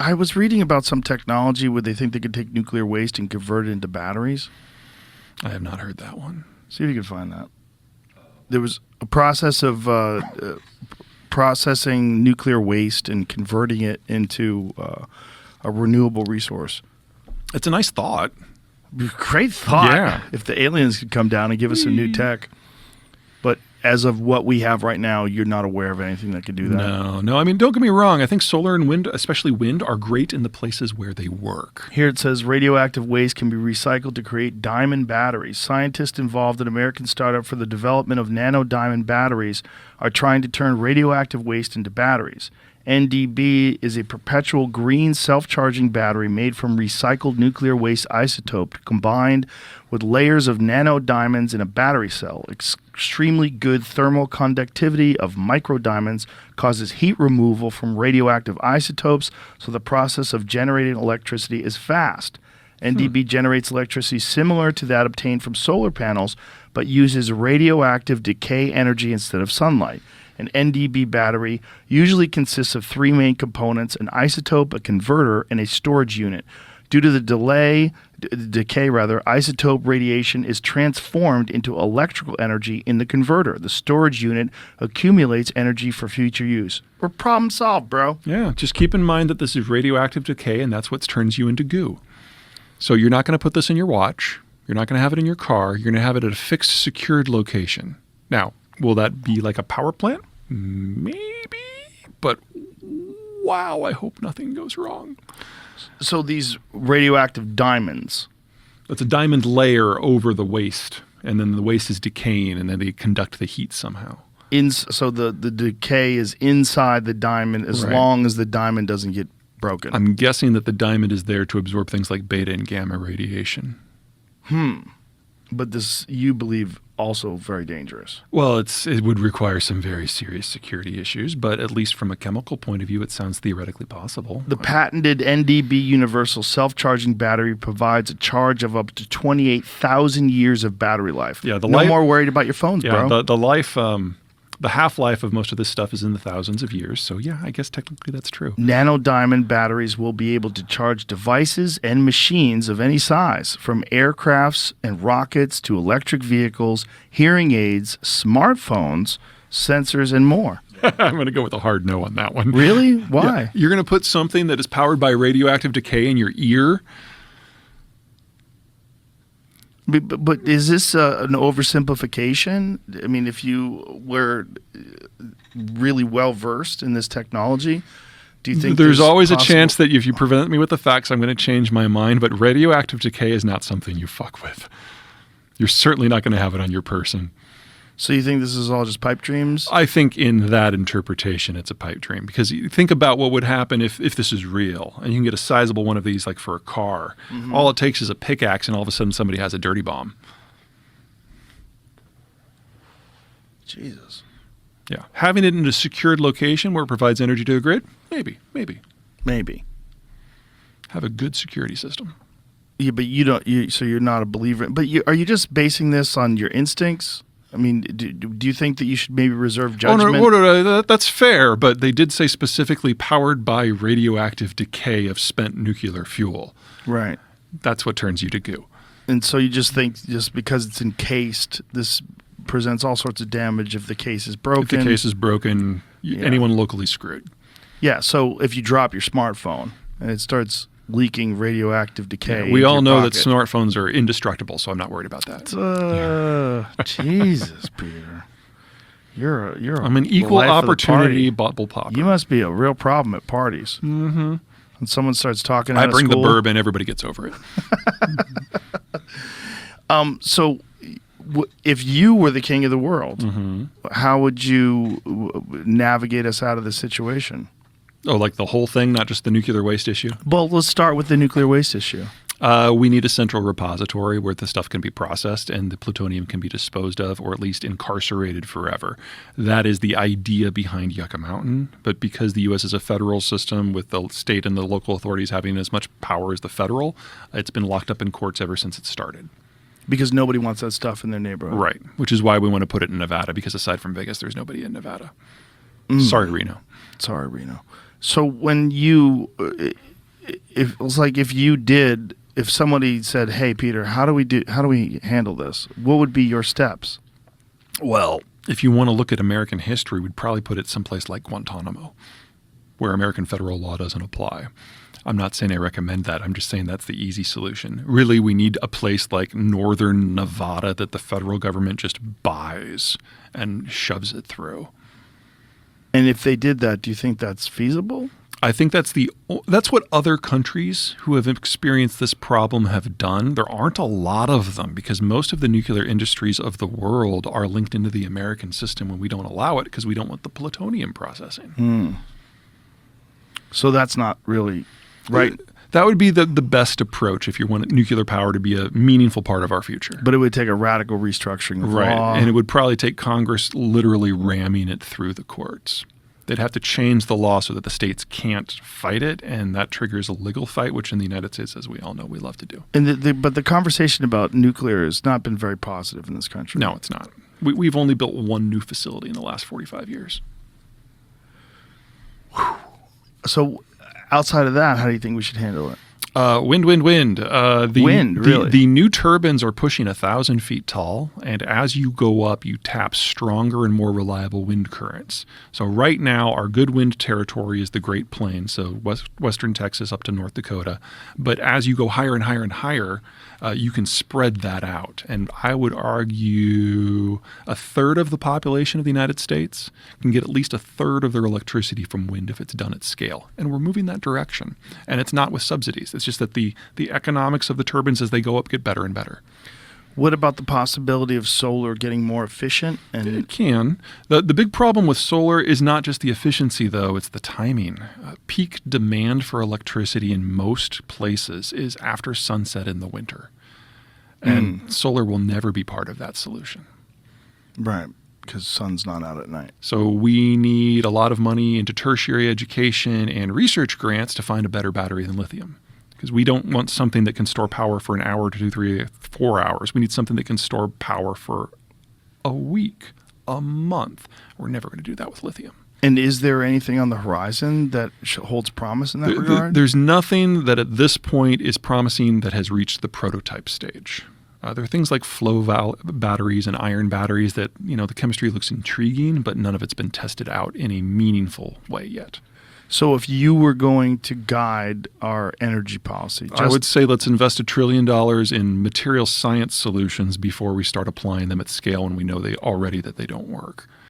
I was reading about some technology where they think they could take nuclear waste and convert it into batteries. I have not heard that one. See if you can find that. There was a process of processing nuclear waste and converting it into a renewable resource. It's a nice thought. Great thought. Yeah. If the aliens could come down and give us some new tech. But as of what we have right now, you're not aware of anything that could do that. No. I mean, don't get me wrong. I think solar and wind, especially wind, are great in the places where they work. Here it says radioactive waste can be recycled to create diamond batteries. Scientists involved in an American startup for the development of nano-diamond batteries are trying to turn radioactive waste into batteries. NDB is a perpetual green self-charging battery made from recycled nuclear waste isotope combined with layers of nanodiamonds in a battery cell. Extremely good thermal conductivity of microdiamonds causes heat removal from radioactive isotopes, so the process of generating electricity is fast. NDB generates electricity similar to that obtained from solar panels, but uses radioactive decay energy instead of sunlight. An NDB battery usually consists of three main components: an isotope, a converter, and a storage unit. Due to the decay, isotope radiation is transformed into electrical energy in the converter. The storage unit accumulates energy for future use. We're problem solved, bro. Yeah, just keep in mind that this is radioactive decay, and that's what turns you into goo. So you're not going to put this in your watch. You're not going to have it in your car. You're going to have it at a fixed, secured location. Now, will that be like a power plant? Maybe. But wow, I hope nothing goes wrong. So these radioactive diamonds. It's a diamond layer over the waste, and then the waste is decaying, and then they conduct the heat somehow. So the decay is inside the diamond as long as the diamond doesn't get broken. I'm guessing that the diamond is there to absorb things like beta and gamma radiation. But this, you believe, also very dangerous. Well, it would require some very serious security issues, but at least from a chemical point of view, it sounds theoretically possible. The patented NDB universal self-charging battery provides a charge of up to 28,000 years of battery life. Yeah, no more worried about your phones, bro. The half-life of most of this stuff is in the thousands of years. So yeah, I guess technically that's true. Nano-diamond batteries will be able to charge devices and machines of any size, from aircrafts and rockets to electric vehicles, hearing aids, smartphones, sensors, and more. I'm going to go with a hard no on that one. Really? Why? Yeah. You're going to put something that is powered by radioactive decay in your ear? But is this an oversimplification? I mean, if you were really well-versed in this technology, do you think there's always a chance that if you prevent me with the facts, I'm going to change my mind, but radioactive decay is not something you fuck with. You're certainly not going to have it on your person. So you think this is all just pipe dreams? I think in that interpretation, it's a pipe dream. Because you think about what would happen if this is real. And you can get a sizable one of these like for a car. Mm-hmm. All it takes is a pickaxe and all of a sudden somebody has a dirty bomb. Jesus. Yeah. Having it in a secured location where it provides energy to the grid? Maybe. Have a good security system. Yeah, but you don't. So you're not a believer. But are you just basing this on your instincts? I mean, do you think that you should maybe reserve judgment? Oh, no, that's fair, but they did say specifically powered by radioactive decay of spent nuclear fuel. Right. That's what turns you to goo. And so you just think just because it's encased, this presents all sorts of damage if the case is broken? If the case is broken, anyone locally screwed. Yeah, so if you drop your smartphone and it starts leaking radioactive decay. We all know that smartphones are indestructible, so I'm not worried about that. Jesus, Peter. You're I'm an equal opportunity bottle popper. You must be a real problem at parties. Mm-hmm. When someone starts talking I bring the bourbon, everybody gets over it. So if you were the king of the world, how would you navigate us out of this situation? Oh, like the whole thing, not just the nuclear waste issue? Well, let's start with the nuclear waste issue. We need a central repository where the stuff can be processed and the plutonium can be disposed of, or at least incarcerated forever. That is the idea behind Yucca Mountain. But because the U.S. is a federal system with the state and the local authorities having as much power as the federal, it's been locked up in courts ever since it started. Because nobody wants that stuff in their neighborhood. Right, which is why we want to put it in Nevada, because aside from Vegas, there's nobody in Nevada. Sorry, Reno. So when you if it was like if somebody said, "Hey, Peter, how do we handle this?" What would be your steps? Well, if you want to look at American history, we'd probably put it someplace like Guantanamo, where American federal law doesn't apply. I'm not saying I recommend that. I'm just saying that's the easy solution. Really, we need a place like northern Nevada that the federal government just buys and shoves it through. And if they did that, do you think that's feasible? I think that's what other countries who have experienced this problem have done. There aren't a lot of them because most of the nuclear industries of the world are linked into the American system when we don't allow it because we don't want the plutonium processing. So that's not really right. That would be the best approach if you want nuclear power to be a meaningful part of our future. But it would take a radical restructuring of law. And it would probably take Congress literally ramming it through the courts. They'd have to change the law so that the states can't fight it, and that triggers a legal fight, which in the United States, as we all know, we love to do. And but the conversation about nuclear has not been very positive in this country. No, it's not. We've only built one new facility in the last 45 years. So outside of that, how do you think we should handle it? Wind. Wind, really? The new turbines are pushing 1,000 feet tall, and as you go up, you tap stronger and more reliable wind currents. So right now, our good wind territory is the Great Plains, so western Texas up to North Dakota. But as you go higher and higher and higher, you can spread that out. And I would argue a third of the population of the United States can get at least a third of their electricity from wind if it's done at scale. And we're moving that direction. And it's not with subsidies. It's just that the economics of the turbines as they go up get better and better. What about the possibility of solar getting more efficient? It can. The big problem with solar is not just the efficiency, though. It's the timing. Peak demand for electricity in most places is after sunset in the winter. And solar will never be part of that solution. Right, because sun's not out at night. So we need a lot of money into tertiary education and research grants to find a better battery than lithium. Because we don't want something that can store power for an hour, 2, 3, 4 hours. We need something that can store power for a week, a month. We're never going to do that with lithium. And is there anything on the horizon that holds promise in that regard? There's nothing that at this point is promising that has reached the prototype stage. There are things like flow batteries and iron batteries that, the chemistry looks intriguing, but none of it's been tested out in a meaningful way yet. So if you were going to guide our energy policy, I would say let's invest $1 trillion in material science solutions before we start applying them at scale when we know that they don't work.